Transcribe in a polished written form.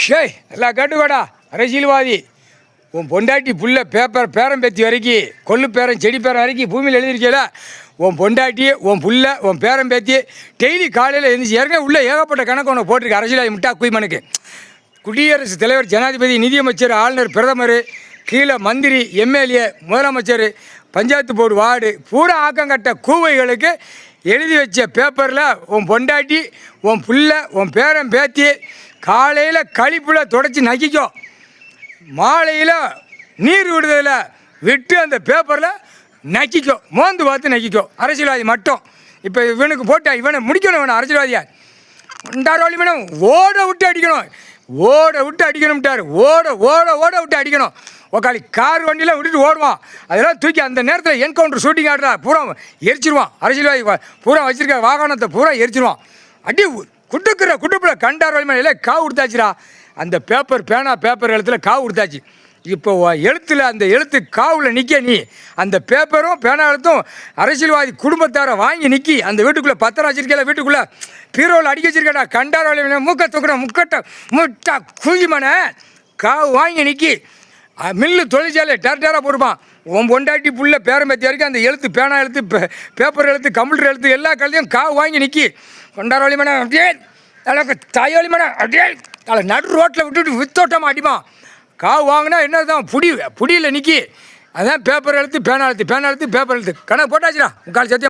ஷேய் எல்லாம் கேட்டுக்கோடா. அரசியல்வாதி உன் பொண்டாட்டி புள்ள பேப்பர் பேரம் பேத்தி வரைக்கும் கொள்ளு பேரம் செடி பேரம் வரைக்கும் பூமியில் எழுதிருக்கல. உன் பொண்டாட்டி உன் புள்ள உன் பேரம் பேத்தி டெய்லி காலையில் எழுந்துச்சு ஏற்கனவே உள்ள ஏகப்பட்ட கணக்கு ஒன்று போட்டிருக்கு. அரசியல்வாதி முட்டா குய்மனுக்கு குடியரசுத் தலைவர், ஜனாதிபதி, நிதியமைச்சர், ஆளுநர், பிரதமர், கீழே மந்திரி, எம்எல்ஏ, முதலமைச்சர், பஞ்சாயத்து போர்டு, வார்டு பூரா ஆக்கங்கட்ட கூவைகளுக்கு எழுதி வச்ச பேப்பரில் உன் பொண்டாட்டி உன் புள்ள உன் பேரம் பேத்தி காலையில் கழிப்பில் தொடச்சி நக்கிக்கும், மாலையில் நீர் விடுதலை விட்டு அந்த பேப்பரில் நக்கிக்கும், மோந்து பார்த்து நக்கிக்கும். அரசியல்வாதி மட்டும் இப்போ இவனுக்கு போட்டா இவனை முடிக்கணும். இவனை அரசியல்வாதியா ரெண்டாயிரம் வேணும் ஓட விட்டு அடிக்கணும், ஓட விட்டு அடிக்கணும்ட்டார். ஓட ஓட ஓட விட்டு அடிக்கணும். உக்காளி கார் வண்டியில் விட்டுட்டு ஓடுவான். அதெல்லாம் தூக்கி அந்த நேரத்தில் என்கவுண்டர் ஷூட்டிங் ஆடுறா பூரா எரிச்சிருவான். அரசியல்வாதி பூரா வச்சிருக்க வாகனத்தை பூரா எரிச்சிருவான். அடி குட்டுக்கிற குட்டுப்பில் கண்டார் வழிமையில காவு கொடுத்தாச்சுரா. அந்த பேப்பர் பேனா பேப்பர் எழுத்தில் காவு கொடுத்தாச்சு. இப்போ எழுத்தில் அந்த எழுத்து காவில் நிற்க நீ அந்த பேப்பரும் பேனா எழுத்தும் அரசியல்வாதி குடும்பத்தாரை வாங்கி நிற்கி அந்த வீட்டுக்குள்ளே பத்திரம் வச்சிருக்கல, வீட்டுக்குள்ளே பீரோவில் அடிக்க வச்சிருக்கடா. கண்டார் வழிமையில மூக்க தூக்கிற முக்கட்டை முட்டா குழிமனை காவு வாங்கி நிற்கி மில்லு தொழிற்சாலை டேரக்டராக போடுவான். உன் பொண்டாட்டி புள்ள பேரம்பேத்தி வரைக்கும் அந்த எழுத்து பேனா எழுத்து பேப்பர் எழுத்து கம்ப்யூட்டர் எழுத்து எல்லா கழுத்தையும் காவு வாங்கி நிற்கி கொண்டாட வழி மேடம் அப்படியே அளவுக்கு தாய் வழி மேடம் அப்படியே அதை நடு ரோட்டில் விட்டுட்டு வித்தோட்டமாக அடிப்பான். காவு வாங்கினா என்ன தான் புடியில் நிற்கி அதான் பேப்பர் எழுத்து பேனா எழுத்து பேனா எழுத்து பேப்பர் எழுத்து கணக்கு போட்டாச்சுடா முக்கால் சத்தியம்.